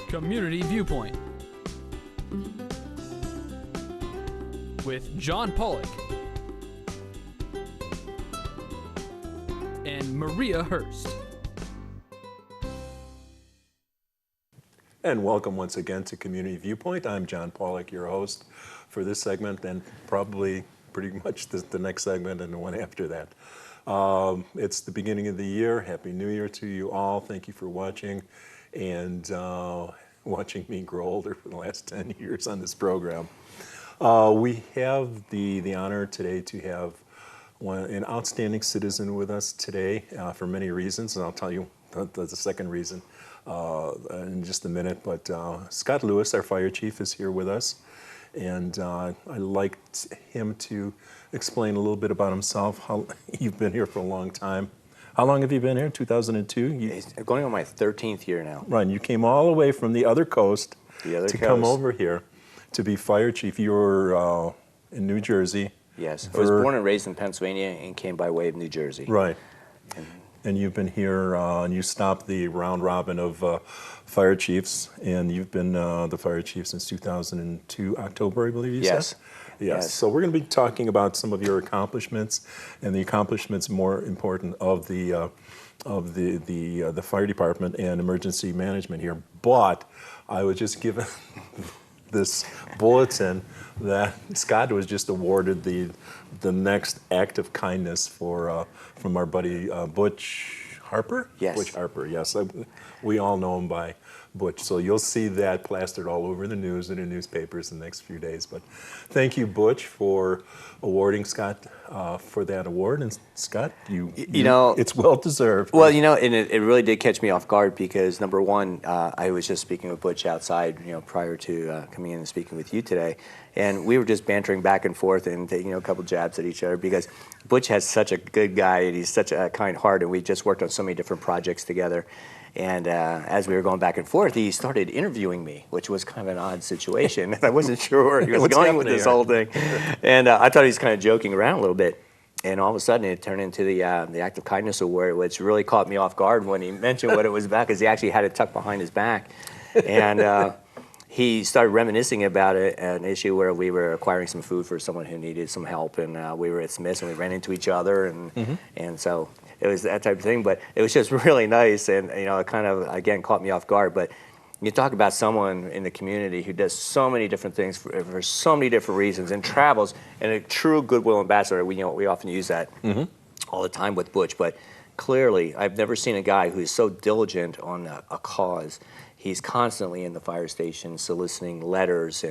Community Viewpoint with John Pawlak and Maria Hurst. And welcome once again to Community Viewpoint. I'm John Pawlak, your host for this segment, and probably pretty much the next segment and the one after that. It's the beginning of the year. Happy New Year to you all. Thank you for watching and watching me grow older for the last 10 years on this program. We have the honor today to have an outstanding citizen with us today for many reasons, and I'll tell you the second reason in just a minute. But Scott Lewis, our fire chief, is here with us, and I'd like him to explain a little bit about himself. How you've been here for a long time. How long have you been here? 2002? I'm going on my 13th year now. Right, you came all the way from the other coast come over here to be fire chief. You were in New Jersey. Yes, I was born and raised in Pennsylvania and came by way of New Jersey. Right. And you've been here, and you stopped the round robin of fire chiefs, and you've been the fire chief since 2002, October, I believe you said? Yes. So we're going to be talking about some of your accomplishments and the accomplishments, more important, of the fire department and emergency management here. But I was just given this bulletin that Scott was just awarded the next act of kindness for from our buddy Butch Harper. Yes. Butch Harper. Yes. We all know him by Butch. So you'll see that plastered all over the news and the newspapers in the next few days. But thank you, Butch, for awarding Scott for that award. And Scott, you know, it's well deserved. Well, you know, and it really did catch me off guard because number one, I was just speaking with Butch outside, you know, prior to coming in and speaking with you today, and we were just bantering back and forth and taking a couple jabs at each other because Butch has such a good guy and he's such a kind heart, and we just worked on so many different projects together. And as we were going back and forth, he started interviewing me, which was kind of an odd situation. I wasn't sure where he was going with this whole thing. And I thought he was kind of joking around a little bit. And all of a sudden, it turned into the Act of Kindness Award, which really caught me off guard when he mentioned what it was about, because he actually had it tucked behind his back. And he started reminiscing about an issue where we were acquiring some food for someone who needed some help. And we were at Smith's, and we ran into each other. And so it was that type of thing, but it was just really nice, and you know, it kind of again caught me off guard. But you talk about someone in the community who does so many different things for so many different reasons and travels, and a true goodwill ambassador. We often use that all the time with Butch, but clearly I've never seen a guy who's so diligent on a cause. He's constantly in the fire station soliciting letters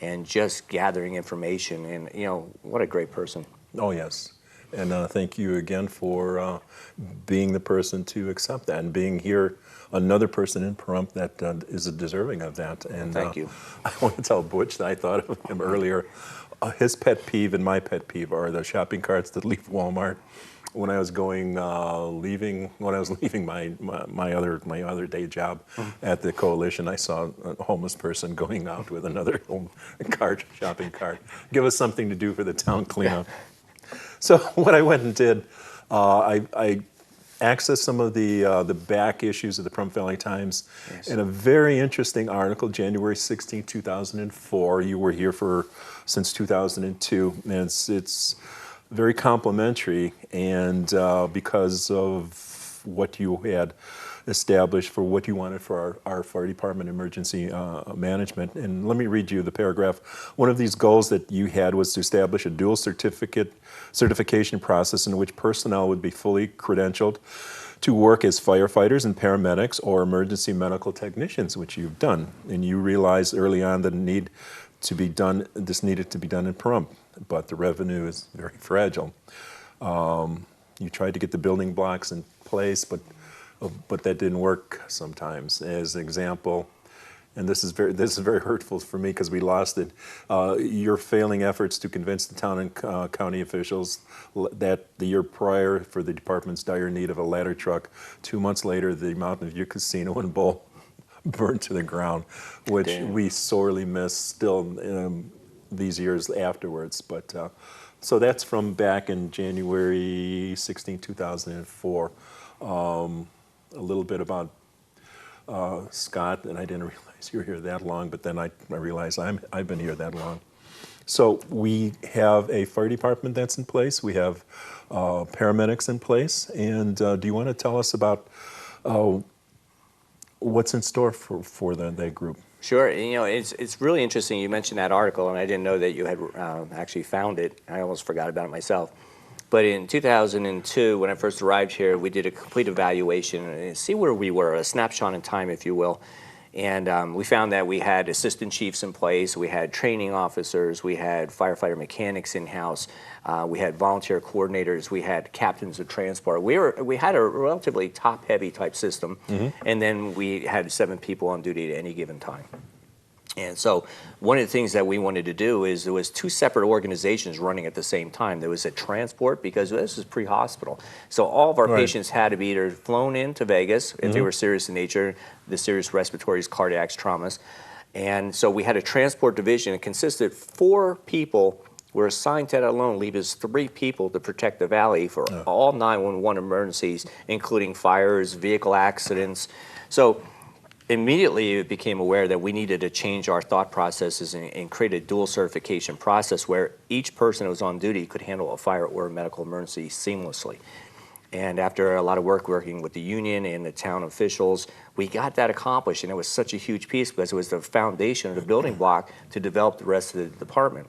and just gathering information, and you know, what a great person. Oh yes. And thank you again for being the person to accept that and being here, another person in Pahrump that is deserving of that. And thank you. I want to tell Butch that I thought of him earlier. His pet peeve and my pet peeve are the shopping carts that leave Walmart. When I was leaving my other day job at the coalition, I saw a homeless person going out with another shopping cart. Give us something to do for the town cleanup. So what I went and did, I accessed some of the back issues of the Pahrump Valley Times, in a very interesting article, January 16, 2004. You were here since 2002, and it's very complimentary, and because of what you had established for what you wanted for our fire department emergency management. And let me read you the paragraph. One of these goals that you had was to establish a dual certification process in which personnel would be fully credentialed to work as firefighters and paramedics or emergency medical technicians, which you've done. And you realized early on that this needed to be done in Pahrump, but the revenue is very fragile. You tried to get the building blocks in place, but that didn't work sometimes. As an example, and this is very hurtful for me because we lost it, your failing efforts to convince the town and county officials that the year prior for the department's dire need of a ladder truck, 2 months later the Mountain View Casino and Bowl burned to the ground, which we sorely miss still these years afterwards. But so that's from back in January 16, 2004. A little bit about Scott, and I didn't realize you were here that long, but then I realized I've been here that long. So we have a fire department that's in place. We have paramedics in place. And do you want to tell us about what's in store for that group? Sure. You know, it's really interesting. You mentioned that article, and I didn't know that you had actually found it. I almost forgot about it myself. But in 2002, when I first arrived here, we did a complete evaluation and see where we were, a snapshot in time, if you will. And we found that we had assistant chiefs in place, we had training officers, we had firefighter mechanics in-house, we had volunteer coordinators, we had captains of transport. We had a relatively top-heavy type system, and then we had 7 people on duty at any given time. And so one of the things that we wanted to do is there was 2 separate organizations running at the same time. There was a transport, because this is pre-hospital. So all of our patients had to be either flown into Vegas if they were serious in nature, the serious respiratory, cardiacs, traumas. And so we had a transport division. It consisted 4 people were assigned to that alone, leave us 3 people to protect the valley for all 911 emergencies, including fires, vehicle accidents. So immediately it became aware that we needed to change our thought processes and create a dual certification process where each person that was on duty could handle a fire or a medical emergency seamlessly. And after a lot of work working with the union and the town officials, we got that accomplished, and it was such a huge piece because it was the foundation of the building block to develop the rest of the department.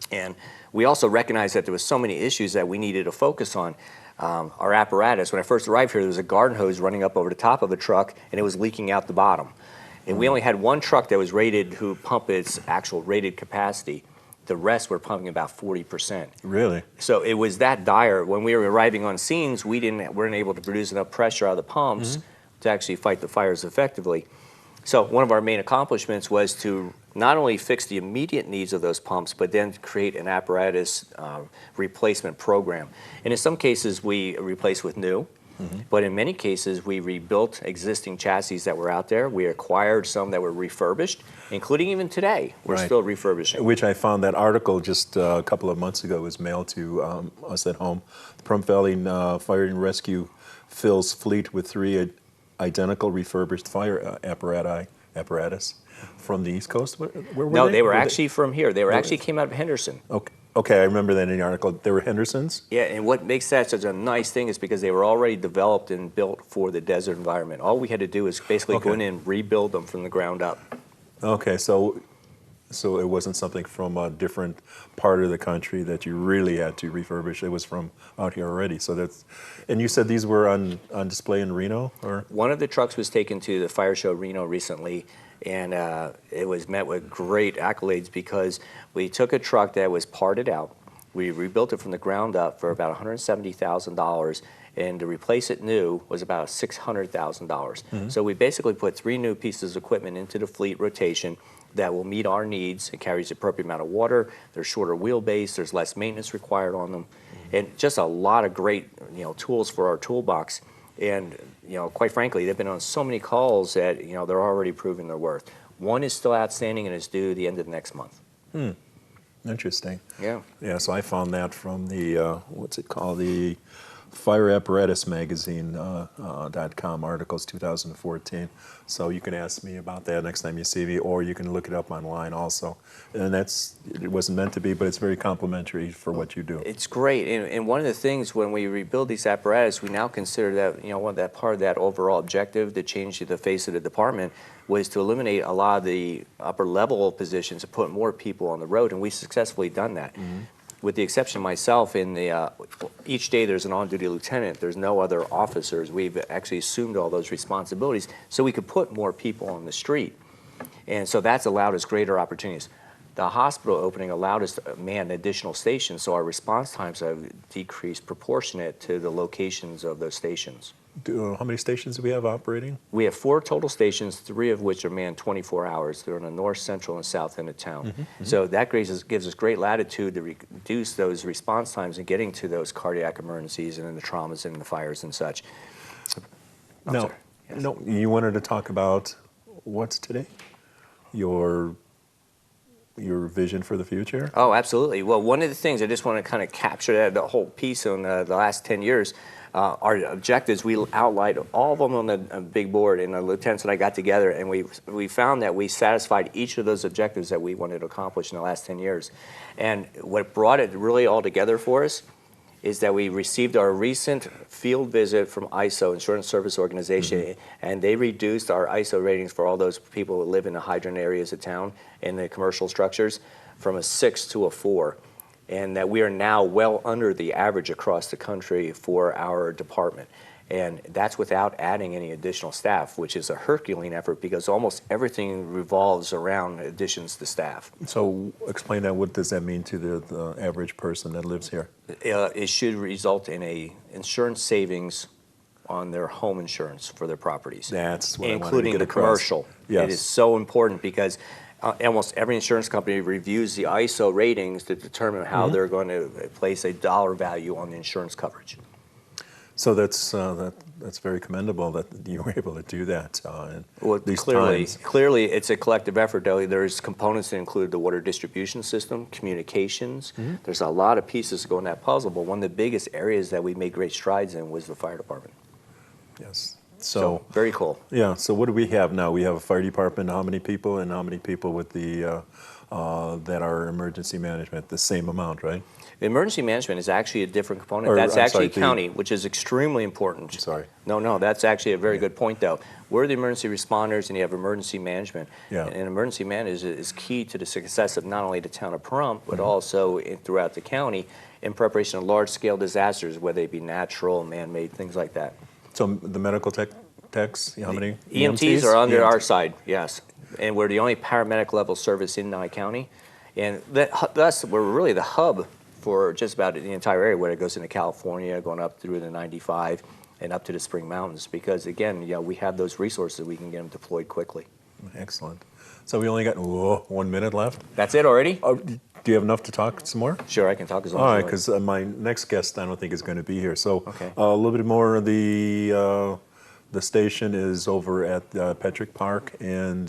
And we also recognized that there was so many issues that we needed to focus on. Our apparatus, when I first arrived here, there was a garden hose running up over the top of a truck, and it was leaking out the bottom. And we only had 1 truck that was rated to pump its actual rated capacity. The rest were pumping about 40%. Really? So it was that dire. When we were arriving on scenes, we weren't able to produce enough pressure out of the pumps to actually fight the fires effectively. So one of our main accomplishments was to not only fix the immediate needs of those pumps, but then create an apparatus replacement program. And in some cases, we replaced with new, but in many cases, we rebuilt existing chassis that were out there. We acquired some that were refurbished, including even today, we're still refurbishing. Which I found that article just a couple of months ago was mailed to us at home. The Pahrump Valley Fire and Rescue fills fleet with 3 identical refurbished fire apparatus from the East Coast. Where were No, they? they were actually from here. They were actually came out of Henderson. Okay, I remember that in the article. They were Hendersons? Yeah, and what makes that such a nice thing is because they were already developed and built for the desert environment. All we had to do is basically go in and rebuild them from the ground up. Okay, so it wasn't something from a different part of the country that you really had to refurbish. It was from out here already. So that's, and you said these were on display in Reno, or? One of the trucks was taken to the fire show Reno recently, and it was met with great accolades because we took a truck that was parted out. We rebuilt it from the ground up for about $170,000, and to replace it new was about $600,000. So we basically put 3 new pieces of equipment into the fleet rotation that will meet our needs. It carries the appropriate amount of water. There's shorter wheelbase. There's less maintenance required on them, and just a lot of great tools for our toolbox. And quite frankly, they've been on so many calls that they're already proving their worth. One is still outstanding and is due the end of next month. Interesting. Yeah. Yeah. So I found that from the what's it called, the Fire Apparatus Magazine .com articles 2014. So you can ask me about that next time you see me, or you can look it up online also. And it wasn't meant to be, but it's very complimentary for what you do. It's great. And one of the things when we rebuild these apparatus, we now consider that that part of that overall objective to change the face of the department was to eliminate a lot of the upper level positions and put more people on the road, and we've successfully done that. With the exception of myself, each day there's an on-duty lieutenant. There's no other officers. We've actually assumed all those responsibilities so we could put more people on the street. And so that's allowed us greater opportunities. The hospital opening allowed us to man additional stations, so our response times have decreased proportionate to the locations of those stations. How many stations do we have operating? We have 4 total stations, 3 of which are manned 24 hours. They're in the north, central, and south end of town. So that gives us great latitude to reduce those response times and getting to those cardiac emergencies and then the traumas and the fires and such. No, you wanted to talk about what's today? Your your vision for the future? Oh, absolutely. Well, one of the things I just want to kind of capture that the whole piece on the last 10 years, our objectives, we outlined all of them on a big board, and the lieutenants and I got together, and we found that we satisfied each of those objectives that we wanted to accomplish in the last 10 years. And what brought it really all together for us is that we received our recent field visit from ISO, Insurance Service Organization, and they reduced our ISO ratings for all those people who live in the hydrant areas of town and the commercial structures from a 6 to a 4. And that we are now well under the average across the country for our department. And that's without adding any additional staff, which is a Herculean effort because almost everything revolves around additions to staff. So explain that. What does that mean to the average person that lives here? It should result in a insurance savings on their home insurance for their properties. That's what I wanted to including get the across. commercial. Yes. It is so important because almost every insurance company reviews the ISO ratings to determine how they're going to place a dollar value on the insurance coverage. So that's very commendable that you were able to do that. Well, these clearly, times. it's a collective effort, though. There's components that include the water distribution system, communications. There's a lot of pieces that go in that puzzle, but one of the biggest areas that we made great strides in was the fire department. Yes. So very cool. Yeah. So what do we have now? We have a fire department. How many people, and how many people with the that are emergency management? The same amount, right? Emergency management is actually a different component. That's actually county, which is extremely important. Sorry. No, that's actually a very good point, though. We're the emergency responders, and you have emergency management. Yeah. And emergency management is key to the success of not only the town of Pahrump, but also throughout the county in preparation of large-scale disasters, whether they be natural, man-made, things like that. So the medical techs, how many? EMTs are under our side, yes. And we're the only paramedic level service in Nye County. And thus, we're really the hub for just about the entire area, where it goes into California, going up through the 95 and up to the Spring Mountains. Because again, we have those resources, we can get them deployed quickly. Excellent. So we only got 1 minute left. That's it already? Oh, do you have enough to talk some more? Sure, I can talk as long All as right, you because my next guest I don't think is going to be here. So Okay. a little bit more of the station is over at Petrick Park, and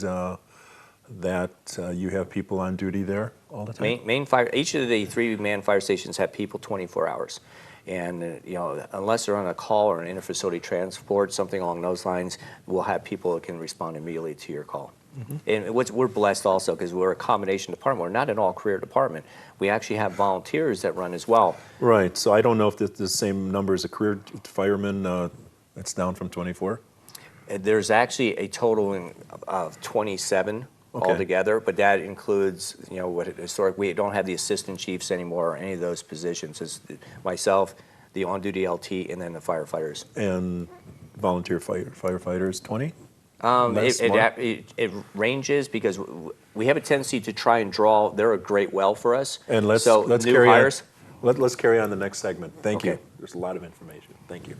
that you have people on duty there all the time? Main fire. Each of the 3-man fire stations have people 24 hours, and unless they're on a call or an interfacility transport, something along those lines, we'll have people that can respond immediately to your call. And we're blessed also because we're a combination department. We're not an all-career department. We actually have volunteers that run as well. Right. So I don't know if it's the same number as a career fireman. It's down from 24. There's actually a total of 27. Okay. Altogether, but that includes, we don't have the assistant chiefs anymore or any of those positions. It's myself, the on-duty LT, and then the firefighters. And volunteer firefighters, 20? It ranges because we have a tendency to try and draw. They're a great well for us. And let's new carry hires. on. Let's carry on the next segment. Thank you. Okay. There's a lot of information. Thank you.